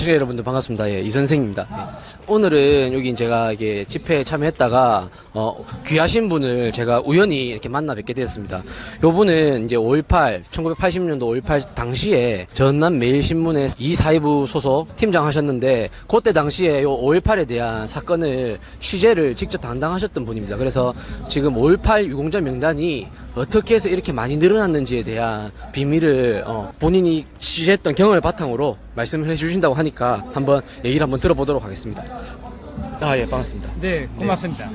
시청자 여러분들 반갑습니다. 예, 이 선생입니다. 예. 오늘은 여기 제가 이게 집회에 참여했다가 귀하신 분을 제가 우연히 이렇게 만나 뵙게 되었습니다. 요분은 이제 1980년도 5.18 당시에 전남 매일신문의 이사회부 소속 팀장 하셨는데 그때 당시에 요 5.18에 대한 사건을 취재를 직접 담당하셨던 분입니다. 그래서 지금 5.18 유공자 명단이 어떻게 해서 이렇게 많이 늘어났는지에 대한 비밀을 본인이 취재했던 경험을 바탕으로 말씀을 해주신다고 하니까 한번 얘기를 한번 들어보도록 하겠습니다. 예, 반갑습니다. 네, 고맙습니다.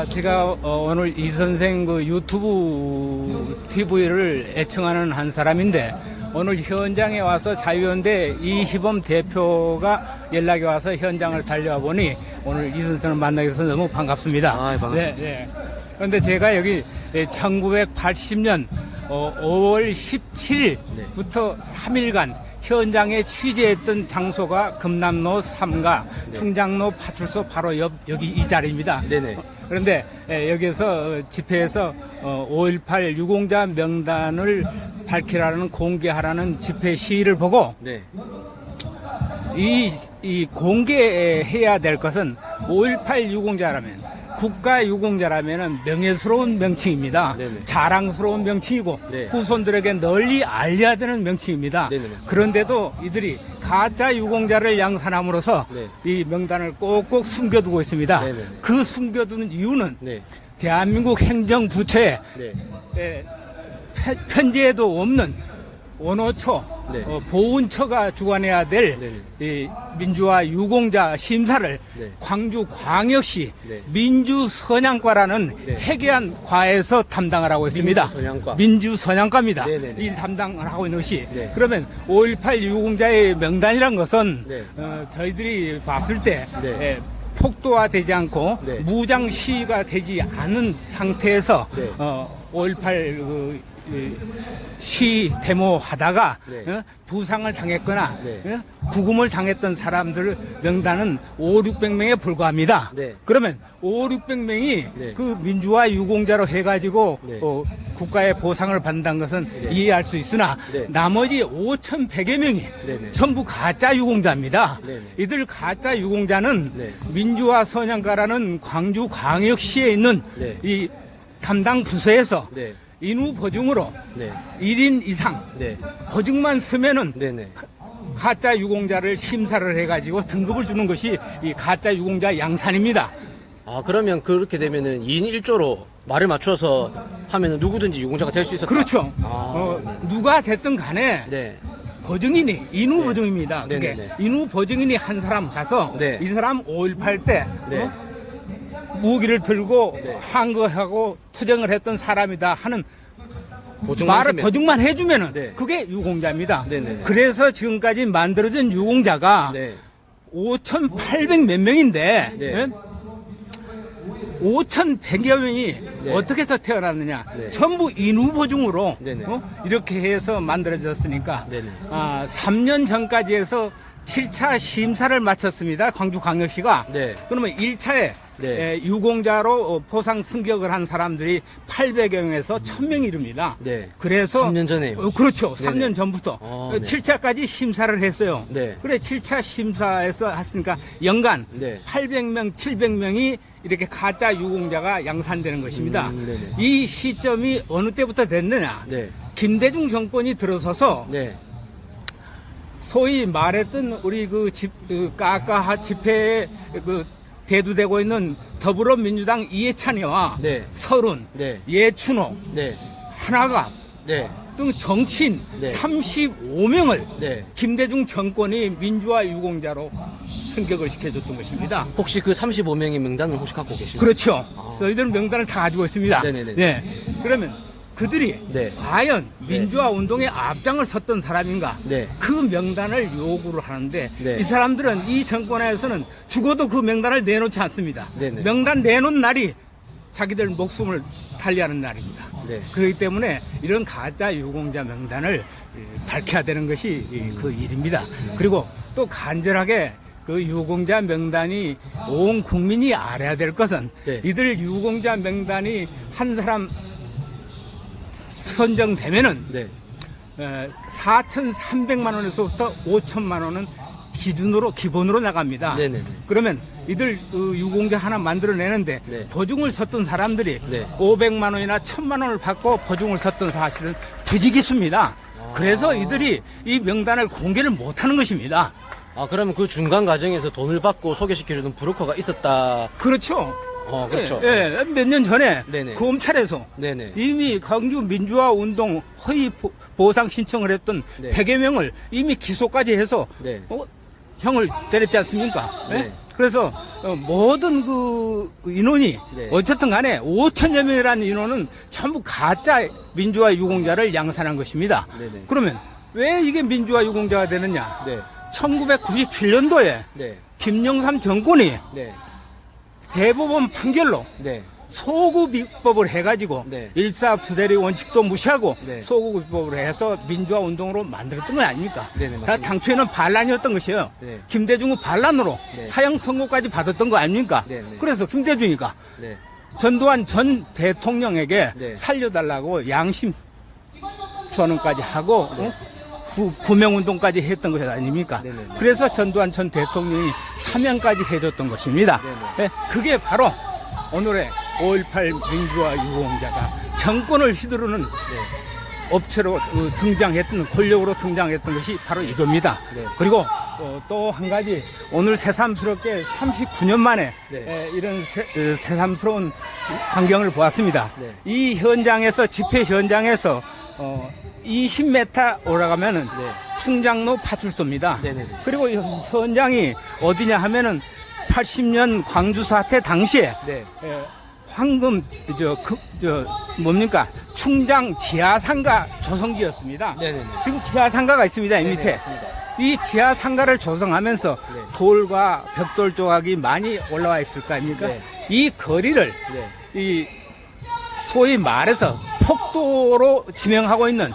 제가 오늘 이 선생 그 유튜브 TV를 애청하는 한 사람인데 오늘 현장에 와서 자유연대 이희범 대표가 연락이 와서 현장을 달려와 보니 오늘 이 선생을 만나게 돼서 너무 반갑습니다. 반갑습니다. 네. 그런데 제가 여기 1980년 5월 17일부터 3일간 현장에 취재했던 장소가 금남로 3가 충장로 파출소 바로 옆 여기 이 자리입니다. 네네. 그런데 여기에서 집회에서 5.18 유공자 명단을 밝히라는 공개하라는 집회 시위를 보고 네. 이 공개해야 될 것은 5.18 유공자라면 국가 유공자라면 명예스러운 명칭입니다. 네네. 자랑스러운 명칭이고 네. 후손들에게 널리 알려야 되는 명칭입니다. 네네, 그런데도 이들이 가짜 유공자를 양산함으로써 네. 이 명단을 꼭꼭 숨겨두고 있습니다. 네네. 그 숨겨두는 이유는 네. 대한민국 행정부처에 네. 편지에도 없는 원호처, 네. 보훈처가 주관해야 될 이 민주화 유공자 심사를 네. 광주광역시 네. 민주선양과라는 네. 해계한 과에서 담당을 하고 있습니다. 민주선양과. 민주선양과입니다. 네네네. 이 담당을 하고 있는 것이. 네. 그러면 5.18 유공자의 명단이란 것은 네. 저희들이 봤을 때 네. 폭도화되지 않고 네. 무장 시위가 되지 않은 상태에서 네. 5.18 시위 데모 하다가 네. 부상을 당했거나 네. 구금을 당했던 사람들 명단은 500~600명에 불과합니다. 네. 그러면 500~600명이 네. 그 민주화 유공자로 해가지고 네. 국가의 보상을 받는다는 것은 네. 이해할 수 있으나 네. 나머지 5,100여 명이 네네. 전부 가짜 유공자입니다. 네네. 이들 가짜 유공자는 네. 민주화 선양가라는 광주광역시에 있는 네. 이 담당 부서에서 네. 인후 보증으로 네. 1인 이상 네. 보증만 쓰면은 네네. 가짜 유공자를 심사를 해가지고 등급을 주는 것이 이 가짜 유공자 양산입니다. 그러면 그렇게 되면은 2인 1조로 말을 맞춰서 하면은 누구든지 유공자가 될 수 있었다. 그렇죠. 아, 누가 됐든 간에 네. 보증인이 인후 네. 보증입니다. 그게 네네네. 인후 보증인이 한 사람 가서 네. 이 사람 5.18 때 네. 무기를 들고 네. 항거하고 투쟁을 했던 사람이다 하는 보증만 말을 쓰면. 보증만 해주면은 네. 그게 유공자입니다. 네네네. 그래서 지금까지 만들어진 유공자가 네. 5,800 몇 명인데 네. 5,100여 명이 네. 어떻게 해서 태어났느냐. 네. 전부 인후 보증으로 네네. 이렇게 해서 만들어졌으니까 네네. 3년 전까지 해서 7차 심사를 마쳤습니다. 광주광역시가. 네. 그러면 1차에 네. 유공자로 포상 승격을 한 사람들이 800여 명에서 1,000명이 이릅니다. 네. 그래서 3년 전에요. 그렇죠. 네네. 3년 전부터 네. 7차까지 심사를 했어요. 네. 그래 7차 심사에서 했으니까 연간 네. 800명, 700명이 이렇게 가짜 유공자가 양산되는 것입니다. 네네. 이 시점이 어느 때부터 됐느냐? 네. 김대중 정권이 들어서서 네. 소위 말했던 우리 까까 집회에 대두되고 있는 더불어민주당 이해찬이와 네. 서른, 네. 예춘호, 네. 하나갑 네. 등 정치인 네. 35명을 네. 김대중 정권이 민주화 유공자로 승격을 시켜줬던 것입니다. 혹시 그 35명의 명단을 혹시 갖고 계신가요? 그렇죠. 저희들은 명단을 다 가지고 있습니다. 네네네. 네. 그러면 그들이 네. 과연 민주화 운동에 앞장을 섰던 사람인가? 네. 그 명단을 요구를 하는데 네. 이 사람들은 이 정권에서는 죽어도 그 명단을 내놓지 않습니다. 네네. 명단 내놓은 날이 자기들 목숨을 달리하는 날입니다. 네. 그렇기 때문에 이런 가짜 유공자 명단을 밝혀야 되는 것이 그 일입니다. 그리고 또 간절하게 그 유공자 명단이 온 국민이 알아야 될 것은 네. 이들 유공자 명단이 한 사람 선정되면은 네. 4,300만 원에서부터 5천만 원은 기준으로 기본으로 나갑니다. 네네네. 그러면 이들 유공자 하나 만들어내는데 네. 보증을 섰던 사람들이 네. 500만 원이나 1000만 원을 받고 보증을 섰던 사실은 뒤지기수입니다. 그래서 이들이 이 명단을 공개를 못하는 것입니다. 아, 그러면 그 중간 과정에서 돈을 받고 소개시켜주는 브로커가 있었다. 그렇죠. 그렇죠. 예, 몇 년 전에 네네. 검찰에서 네네. 이미 광주 민주화 운동 허위 보상 신청을 했던 네. 100여 명을 이미 기소까지 해서 네. 형을 때렸지 않습니까? 예? 네. 그래서 모든 그 인원이 네. 어쨌든 간에 5천여 명이라는 인원은 전부 가짜 민주화 유공자를 양산한 것입니다. 네네. 그러면 왜 이게 민주화 유공자가 되느냐? 네. 1997년도에 네. 김영삼 정권이 네. 대법원 판결로 네. 소구비법을 해가지고 네. 일사부재리 원칙도 무시하고 네. 소구비법을 해서 민주화 운동으로 만들었던 거 아닙니까? 네네, 다 맞습니다. 당초에는 반란이었던 것이에요. 네. 김대중은 반란으로 네. 사형 선고까지 받았던 거 아닙니까? 네네. 그래서 김대중이가 네. 전두환 전 대통령에게 네. 살려달라고 양심 선언까지 하고 구명운동까지 했던 것 아닙니까? 네네. 그래서 전두환 전 대통령이 사면까지 해줬던 것입니다. 네네. 네, 그게 바로 오늘의 5.18 민주화 유공자가 정권을 휘두르는 업체로 등장했던, 권력으로 등장했던 것이 바로 이겁니다. 네. 그리고 또 한 가지, 오늘 새삼스럽게 39년 만에 네. 이런 새삼스러운 광경을 보았습니다. 네. 이 현장에서, 집회 현장에서 20m 올라가면은 네. 충장로 파출소입니다. 네네네. 그리고 이 현장이 어디냐 하면은 80년 광주 사태 당시에 네. 황금 뭡니까 충장 지하상가 조성지였습니다. 네네네. 지금 지하상가가 있습니다. 이 네네, 밑에. 맞습니다. 이 지하상가를 조성하면서 네. 돌과 벽돌 조각이 많이 올라와 있을 거 아닙니까? 네. 이 거리를 네. 이 소위 말해서 폭도로 지명하고 있는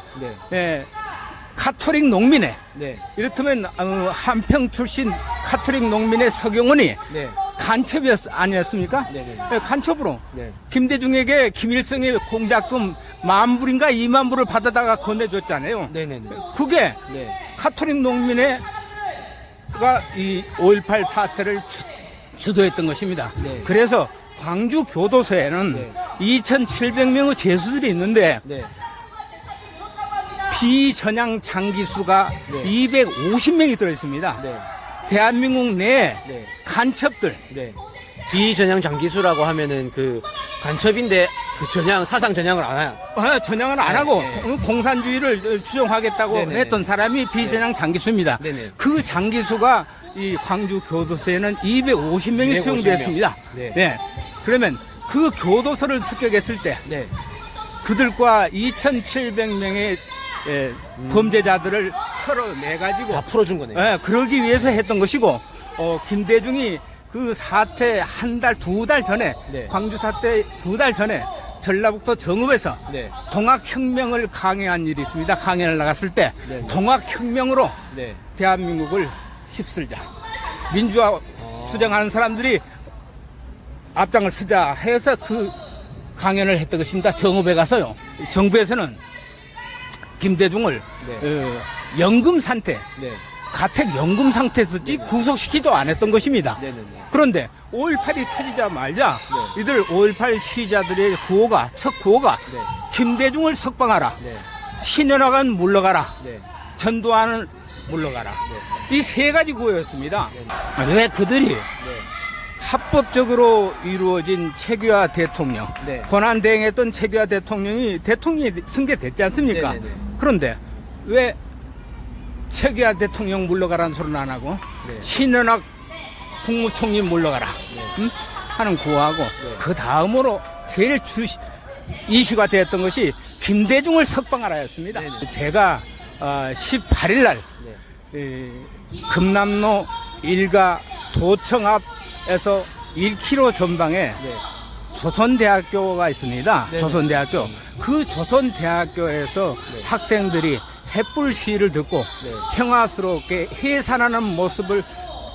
네. 카톨릭 농민의 네. 이렇다면 한평 출신 카톨릭 농민의 서경원이 네. 간첩이 아니었습니까? 네네. 네, 간첩으로 네. 김대중에게 김일성의 공작금 10,000불인가 20,000불을 받아다가 건네줬잖아요. 네네네. 그게 네. 카톨릭 농민의 이 5.18 사태를 주도했던 것입니다. 네. 그래서 광주 교도소에는 네. 2,700명의 죄수들이 있는데 네. 비전향 장기수가 네. 250명이 들어있습니다. 네. 대한민국 내에 네. 간첩들, 네. 지전향 장기수라고 하면은 그 간첩인데 그 사상 전향을 안 해요. 전향을 안 네, 하고 네. 공산주의를 추종하겠다고 네네. 했던 사람이 비전향 장기수입니다. 네네. 그 장기수가 이 광주 교도소에는 250명이 250 수용되었습니다. 명. 네. 그러면 그 교도소를 습격했을 때 네. 그들과 2,700명의 범죄자들을 털어내가지고 다 풀어준 거네요. 그러기 위해서 했던 것이고, 김대중이 그 사태 한 달, 2달 전에, 네. 광주 사태 2달 전에 전라북도 정읍에서 네. 동학혁명을 강행한 일이 있습니다. 강연을 나갔을 때 네. 동학혁명으로 네. 대한민국을 휩쓸자. 민주화 투쟁하는 사람들이 앞장을 서자 해서 그 강연을 했던 것입니다. 정읍에 가서요. 정부에서는 김대중을 네. 연금 상태, 네. 가택 연금 상태에서 구속시키도 안 했던 것입니다. 네네네. 그런데 5.18이 터지자마자 네. 이들 5.18 시위자들의 첫 구호가 네. 김대중을 석방하라, 네. 신현학은 물러가라, 네. 전두환은 물러가라. 이 세 가지 구호였습니다. 네. 왜 그들이 네. 합법적으로 이루어진 최규하 대통령, 네. 권한대행했던 최규하 대통령이 승계됐지 않습니까? 네네네. 그런데 왜 최규하 대통령 물러가라는 소리는 안 하고 네. 신현학 국무총리 물러가라 하는 구호하고 그 다음으로 제일 이슈가 되었던 것이 김대중을 석방하라였습니다. 네네. 제가 18일 날 금남로 일가 도청 앞에서 1km 전방에 네. 조선대학교가 있습니다. 네네. 조선대학교. 그 조선대학교에서 네. 학생들이 햇불 시위를 듣고 네. 평화스럽게 해산하는 모습을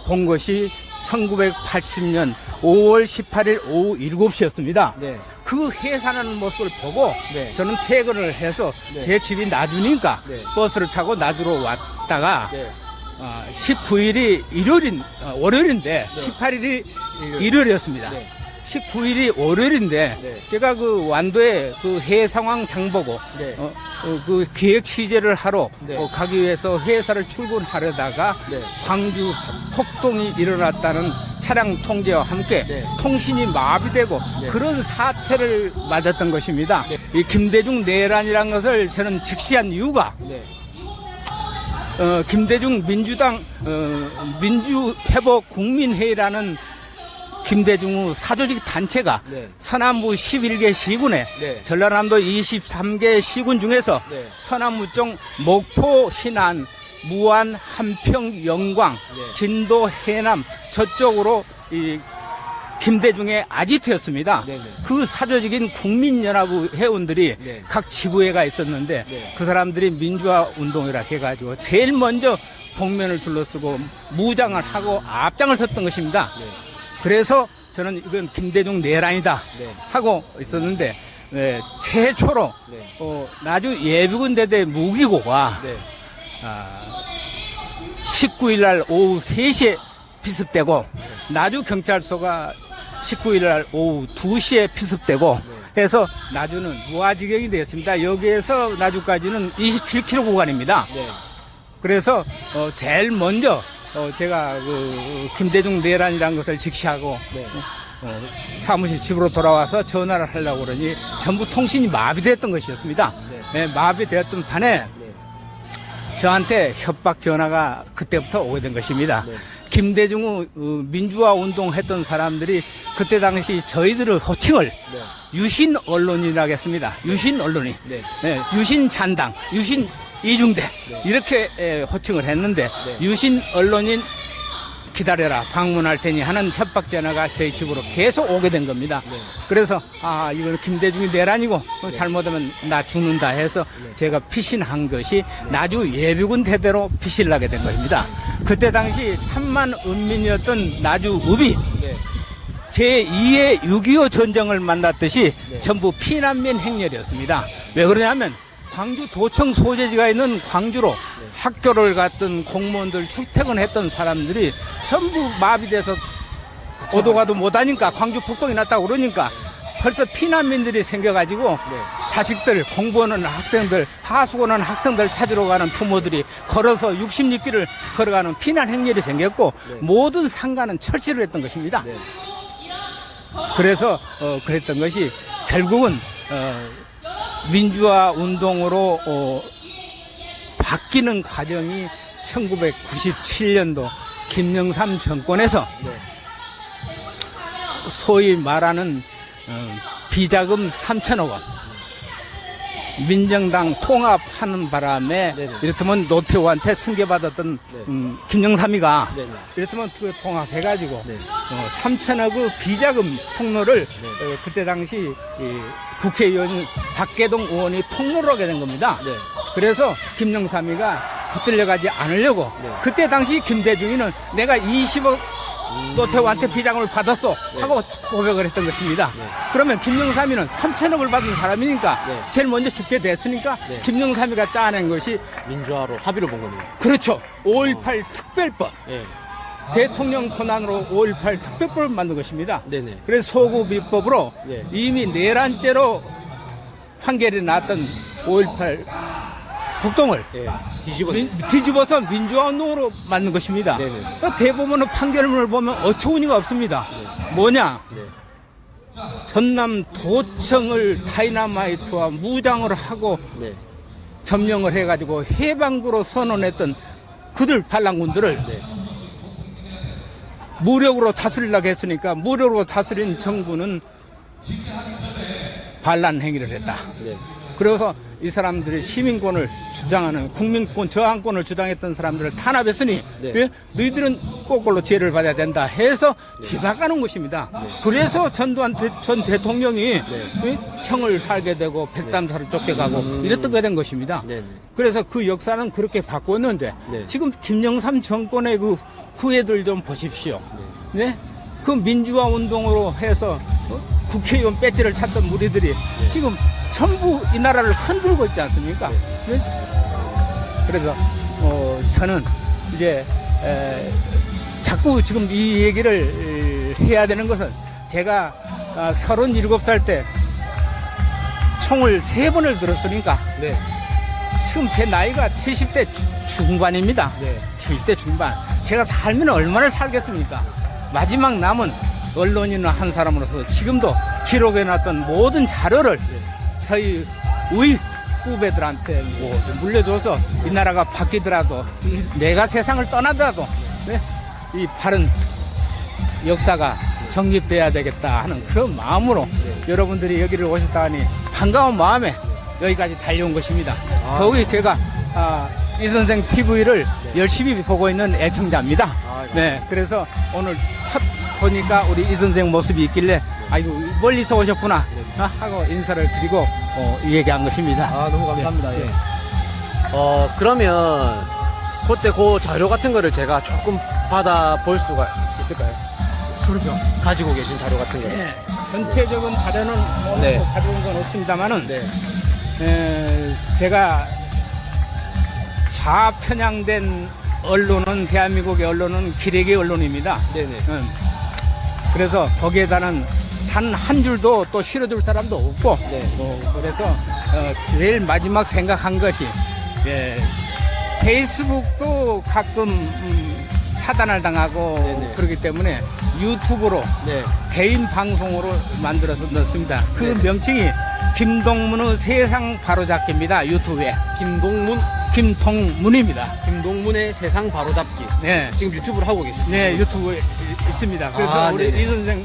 본 것이 1980년 5월 18일 오후 7시였습니다. 네. 그 해산하는 모습을 보고 네. 저는 퇴근을 해서 네. 제 집이 나주니까 네. 버스를 타고 나주로 왔다가 네. 19일이 월요일인데 18일이 일요일이었습니다. 19일이 월요일인데 제가 그 완도에 그 해외 상황 장 보고 그 기획 취재를 하러 가기 위해서 회사를 출근하려다가 광주 폭동이 일어났다는 차량 통제와 함께 통신이 마비되고 그런 사태를 맞았던 것입니다. 이 김대중 내란이라는 것을 저는 직시한 이유가 김대중 민주당 민주회복 국민회의라는 김대중 사조직 단체가 서남부 11개 시군에 전라남도 23개 시군 중에서 서남부 쪽 목포, 신안, 무안, 함평, 영광, 진도, 해남 저쪽으로 이 김대중의 아지트였습니다. 그 사조직인 국민연합 회원들이 각 지부회가 있었는데 그 사람들이 민주화 운동이라 해가지고 제일 먼저 복면을 둘러쓰고 무장을 하고 앞장을 섰던 것입니다. 그래서 저는 이건 김대중 내란이다 하고 있었는데 최초로 나주 예비군 대대 무기고가 19일 날 오후 3시에 피습되고 나주 경찰서가 19일 날 오후 2시에 피습되고 해서 나주는 무아지경이 되었습니다. 여기에서 나주까지는 27km 구간입니다. 그래서 제일 먼저 제가 그 김대중 내란이라는 것을 직시하고 사무실 집으로 돌아와서 전화를 하려고 그러니 전부 통신이 마비됐던 것이었습니다. 마비되었던 반에 저한테 협박 전화가 그때부터 오게 된 것입니다. 김대중 민주화 운동했던 사람들이 그때 당시 저희들의 호칭을 유신 언론이라고 했습니다. 유신 언론이, 유신 잔당, 유신 이중대 이렇게 호칭을 했는데 유신 언론인 기다려라 방문할 테니 하는 협박 전화가 저희 집으로 계속 오게 된 겁니다. 그래서 이건 김대중이 내란이고 잘못하면 나 죽는다 해서 제가 피신한 것이 나주 예비군 대대로 피신을 하게 된 것입니다. 그때 당시 3만 은민이었던 나주읍이 제2의 6.25 전쟁을 만났듯이 전부 피난민 행렬이었습니다. 왜 그러냐면 광주 도청 소재지가 있는 광주로 학교를 갔던 공무원들 출퇴근했던 사람들이 전부 마비돼서 오도 가도 못하니까 광주 폭동이 났다고 그러니까 벌써 피난민들이 생겨가지고 자식들 공부하는 학생들 하수고는 학생들 찾으러 가는 부모들이 걸어서 66km를 걸어가는 피난 행렬이 생겼고 모든 상가는 철시를 했던 것입니다. 그래서 그랬던 것이 결국은 민주화 운동으로 바뀌는 과정이 1997년도 김영삼 정권에서 소위 말하는 비자금 3천억 원 민정당 통합하는 바람에 이렇다면 노태우한테 승계받았던 김영삼이가 이렇다면 그 통합해가지고 3천억의 비자금 폭로를 그때 당시 국회의원 박계동 의원이 폭로를 하게 된 겁니다. 그래서 김영삼이가 붙들려가지 않으려고 그때 당시 김대중이는 내가 20억 노태우한테 비자금을 받았어 하고 고백을 했던 것입니다. 그러면 김영삼이는 3천억을 받은 사람이니까 제일 먼저 죽게 됐으니까 김영삼이가 짜낸 것이 민주화로 합의를 본 거네요. 그렇죠. 5.18 특별법. 대통령 권한으로 5.18 특별법을 만든 것입니다. 그래서 소구비법으로 이미 내란죄로 판결이 났던 5.18 폭동을 뒤집어서 민주화운동으로 만든 것입니다. 대법원의 판결문을 보면 어처구니가 없습니다. 뭐냐? 전남 도청을 다이나마이트와 무장을 하고 점령을 해가지고 해방구로 선언했던 그들 반란군들을 무력으로 다스리려고 했으니까 무력으로 다스린 정부는 반란 행위를 했다. 그래서 이 사람들이 시민권을 주장하는 국민권 저항권을 주장했던 사람들을 탄압했으니 너희들은 거꾸로 죄를 받아야 된다 해서 뒤바가는 것입니다. 그래서 전두환 전 대통령이 형을 살게 되고 백담사를 쫓겨가고 이랬던 된 것입니다. 그래서 그 역사는 그렇게 바꿨는데 지금 김영삼 정권의 그 후예들 좀 보십시오. 그 민주화 운동으로 해서 국회의원 배지를 찾던 무리들이 지금 전부 이 나라를 흔들고 있지 않습니까? 그래서 저는 이제 자꾸 지금 이 얘기를 해야 되는 것은 제가 37살 때 총을 3번을 들었으니까 네. 지금 제 나이가 70대 중반입니다. 네. 70대 중반. 제가 살면 얼마나 살겠습니까? 마지막 남은 언론인 한 사람으로서 지금도 기록해놨던 모든 자료를 저희 우리 후배들한테 좀 물려줘서 이 나라가 바뀌더라도 내가 세상을 떠나더라도 네? 이 바른 역사가 정립돼야 되겠다 하는 그런 마음으로 여러분들이 여기를 오셨다니 반가운 마음에 여기까지 달려온 것입니다. 더욱이 제가 이 선생 TV를 열심히 보고 있는 애청자입니다. 네, 그래서 오늘 첫 보니까 우리 이 선생 모습이 있길래 아이고 멀리서 오셨구나 하고 인사를 드리고 얘기한 것입니다. 너무 감사합니다. 네. 예. 그러면 그때 그 자료 같은 거를 제가 조금 받아볼 수가 있을까요? 그렇죠. 가지고 계신 자료 같은 거. 네, 전체적인 자료는 오늘 네. 가져온 건 없습니다만은 네. 제가 좌편향된 언론은 대한민국의 언론은 기레기 언론입니다. 네네. 그래서 거기에다는 단 한 줄도 또 실어줄 사람도 없고 네. 그래서 제일 마지막 생각한 것이 페이스북도 가끔 차단을 당하고 네네. 그렇기 때문에 유튜브로 네. 개인 방송으로 만들어서 넣습니다. 그 네네. 명칭이 김동문의 세상 바로잡기입니다. 유튜브에 김동문입니다. 김동문의 세상 바로잡기. 네, 지금 유튜브를 하고 계십니다. 네 유튜브에 있습니다. 그래서 우리 네네. 이 선생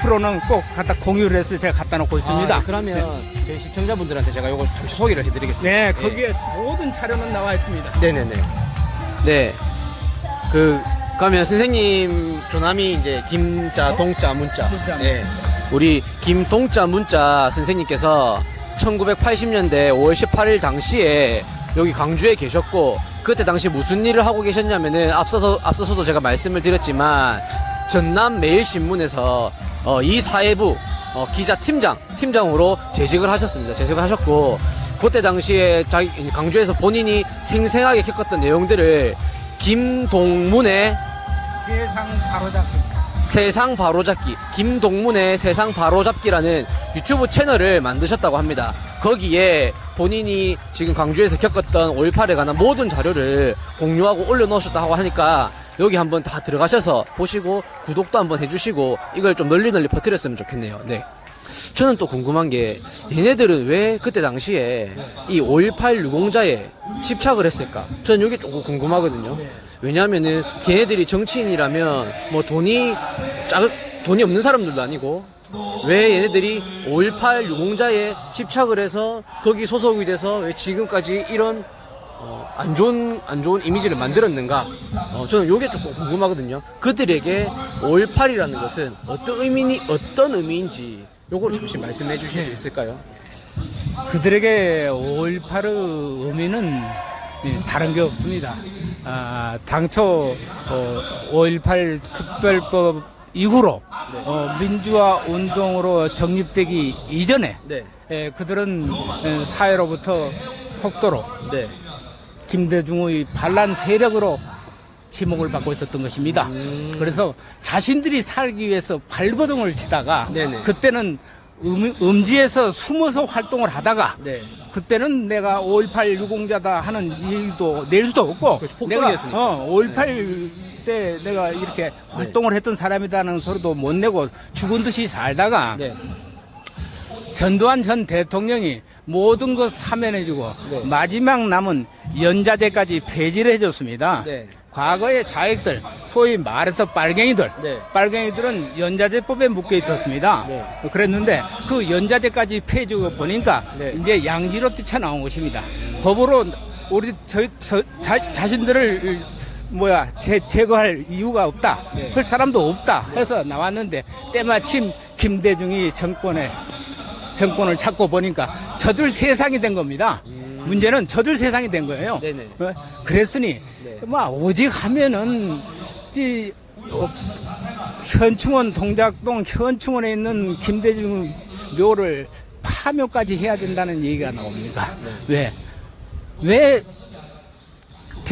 프로는 꼭 갖다 공유를 해서 제가 갖다 놓고 있습니다. 그러면 저희 시청자분들한테 제가 요거 잠시 소개를 해드리겠습니다. 네, 거기에 모든 자료는 나와 있습니다. 네네네. 네. 그러면 선생님 조남이 이제 김자, 동자, 문자. 문자. 네. 우리 김동자, 문자 선생님께서 1980년대 5월 18일 당시에 여기 광주에 계셨고, 그때 당시 무슨 일을 하고 계셨냐면은 앞서서도 제가 말씀을 드렸지만, 전남 매일신문에서 이 사회부 기자 팀장으로 재직을 하셨습니다. 재직을 하셨고, 그때 당시에 광주에서 본인이 생생하게 겪었던 내용들을 김동문의 세상 바로잡기, 김동문의 세상 바로잡기라는 유튜브 채널을 만드셨다고 합니다. 거기에 본인이 지금 광주에서 겪었던 5.18에 관한 모든 자료를 공유하고 올려놓으셨다고 하니까 여기 한번 다 들어가셔서 보시고 구독도 한번 해주시고 이걸 좀 널리 퍼뜨렸으면 좋겠네요. 네. 저는 또 궁금한 게 얘네들은 왜 그때 당시에 이 5.18 유공자에 집착을 했을까? 저는 이게 조금 궁금하거든요. 왜냐하면은 걔네들이 정치인이라면 뭐 돈이 없는 사람들도 아니고 왜 얘네들이 5.18 유공자에 집착을 해서 거기 소속이 돼서 왜 지금까지 이런 안 좋은 이미지를 만들었는가? 저는 요게 조금 궁금하거든요. 그들에게 5.18이라는 것은 어떤 의미인지 요걸 잠시 말씀해 주실 수 있을까요? 그들에게 5.18의 의미는 다른 게 없습니다. 당초 5.18 특별법 이후로 민주화 운동으로 정립되기 이전에 네. 그들은 사회로부터 폭도로 김대중의 반란 세력으로 지목을 받고 있었던 것입니다. 그래서 자신들이 살기 위해서 발버둥을 치다가 네네. 그때는 음지에서 숨어서 활동을 하다가 네. 그때는 내가 5.18 유공자다 하는 얘기도 낼 수도 없고 그렇죠. 내가 폭동이었으니까. 5.18 때 내가 이렇게 활동을 했던 사람이라는 소리도 못 내고 죽은 듯이 살다가 네. 전두환 전 대통령이 모든 것 사면해주고 네. 마지막 남은 연자제까지 폐지를 해줬습니다. 네. 과거의 좌익들, 소위 말해서 빨갱이들은 연자제법에 묶여 있었습니다. 네. 그랬는데 그 연자제까지 폐지하고 보니까 네. 이제 양지로 뛰쳐나온 것입니다. 법으로 우리 자신들을 제거할 이유가 없다. 네. 할 사람도 없다. 해서 나왔는데 때마침 김대중이 정권을 찾고 보니까 저들 세상이 된 겁니다. 문제는 저들 세상이 된 거예요. 네네. 그랬으니 네. 오직 하면은 현충원 동작동 현충원에 있는 김대중 묘를 파묘까지 해야 된다는 얘기가 나옵니다. 왜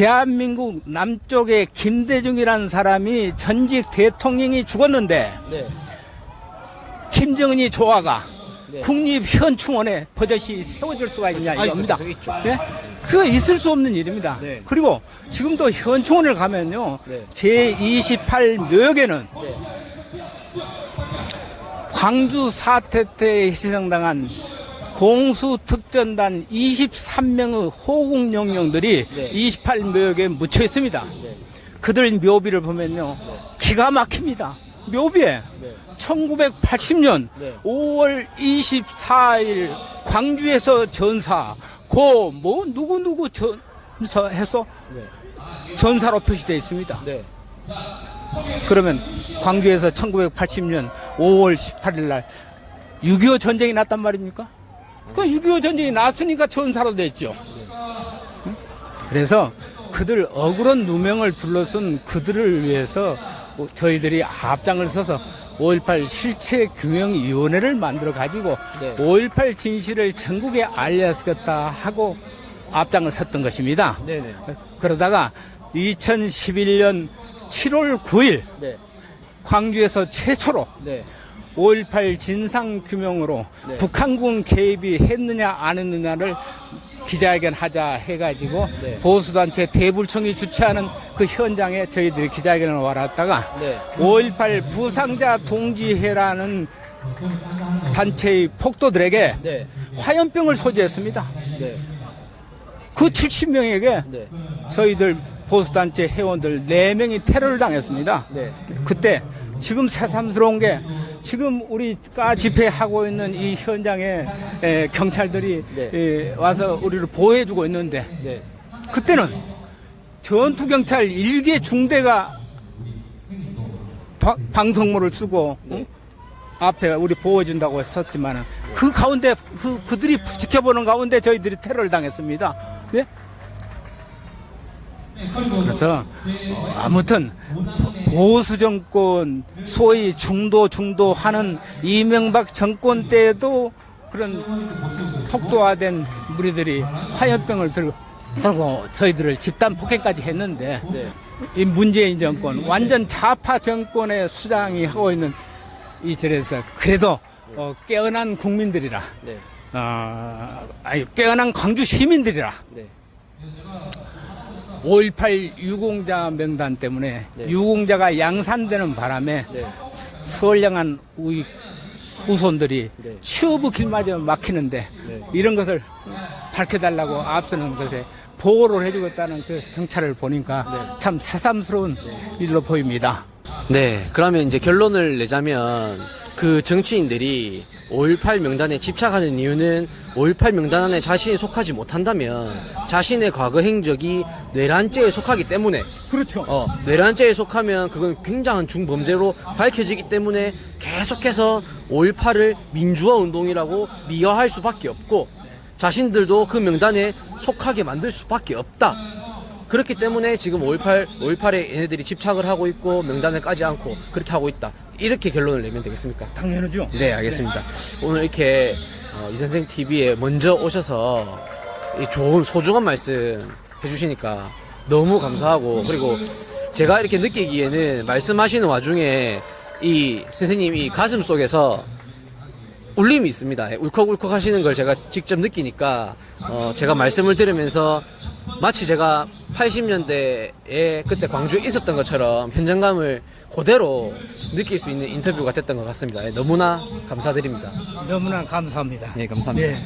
대한민국 남쪽에 김대중이라는 사람이 전직 대통령이 죽었는데 네. 김정은이 조화가 네. 국립현충원에 버젓이 세워질 수가 있냐 이겁니다. 있죠. 네? 그거 있을 수 없는 일입니다. 네. 그리고 지금도 현충원을 가면요. 네. 제28 묘역에는 네. 광주 사태 때 희생당한 공수특전단 23명의 호국영령들이 네. 28 묘역에 묻혀 있습니다. 네. 그들 묘비를 보면요. 기가 막힙니다. 묘비에 네. 1980년 네. 5월 24일 광주에서 전사 고 뭐 누구 전사해서 네. 전사로 표시되어 있습니다. 네. 그러면 광주에서 1980년 5월 18일 날 6.25 전쟁이 났단 말입니까? 그 6.25 전쟁이 났으니까 전사로 됐죠. 응? 그래서 그들 억울한 누명을 둘러쓴 그들을 위해서 저희들이 앞장을 서서 5.18 실체규명위원회를 만들어 가지고 네. 5.18 진실을 전국에 알렸겠다 하고 앞장을 섰던 것입니다. 네네. 그러다가 2011년 7월 9일 네. 광주에서 최초로 네. 5.18 진상규명으로 네. 북한군 개입이 했느냐 안 했느냐를 기자회견 하자 해가지고 네. 보수단체 대불총이 주최하는 그 현장에 저희들이 기자회견을 와놨다가 네. 5.18 부상자 동지회라는 단체의 폭도들에게 네. 화염병을 소지했습니다. 네. 그 70명에게 네. 저희들 보수단체 회원들 4명이 테러를 당했습니다. 네. 그때 지금 새삼스러운 게 지금 우리가 집회하고 있는 이 현장에 경찰들이 네. 와서 우리를 보호해주고 있는데 네. 그때는 전투경찰 1개 중대가 방성모를 쓰고 네. 앞에 우리 보호해준다고 했었지만 그 가운데 그들이 지켜보는 가운데 저희들이 테러를 당했습니다. 네? 그래서 아무튼 보수 정권 소위 중도 하는 이명박 정권 때에도 그런 폭도화된 무리들이 화염병을 들고 저희들을 집단 폭행까지 했는데 네. 이 문재인 정권 완전 좌파 정권의 수장이 하고 있는 이 절에서 그래도 깨어난 국민들이라 네. 깨어난 광주 시민들이라 네. 5.18 유공자 명단 때문에 네. 유공자가 양산되는 바람에 네. 선량한 우리 후손들이 네. 취업의 길마저 막히는데 네. 이런 것을 밝혀달라고 앞서는 것에 보호를 해주겠다는 그 경찰을 보니까 네. 참 새삼스러운 일로 보입니다. 네, 그러면 이제 결론을 내자면 그 정치인들이 5.18 명단에 집착하는 이유는 5.18 명단 안에 자신이 속하지 못한다면 자신의 과거 행적이 내란죄에 속하기 때문에 그렇죠. 내란죄에 속하면 그건 굉장한 중범죄로 밝혀지기 때문에 계속해서 5.18을 민주화 운동이라고 미화할 수밖에 없고 자신들도 그 명단에 속하게 만들 수밖에 없다. 그렇기 때문에 지금 5.18에 얘네들이 집착을 하고 있고 명단에 까지 않고 그렇게 하고 있다. 이렇게 결론을 내면 되겠습니까? 당연하죠. 네, 알겠습니다. 오늘 이렇게 이선생 TV에 먼저 오셔서 이 좋은 소중한 말씀 해주시니까 너무 감사하고 그리고 제가 이렇게 느끼기에는 말씀하시는 와중에 이 선생님이 가슴 속에서 울림이 있습니다. 울컥울컥 하시는 걸 제가 직접 느끼니까 제가 말씀을 들으면서 마치 제가 80년대에 그때 광주에 있었던 것처럼 현장감을 그대로 느낄 수 있는 인터뷰가 됐던 것 같습니다. 너무나 감사드립니다. 너무나 감사합니다. 네, 감사합니다. 네.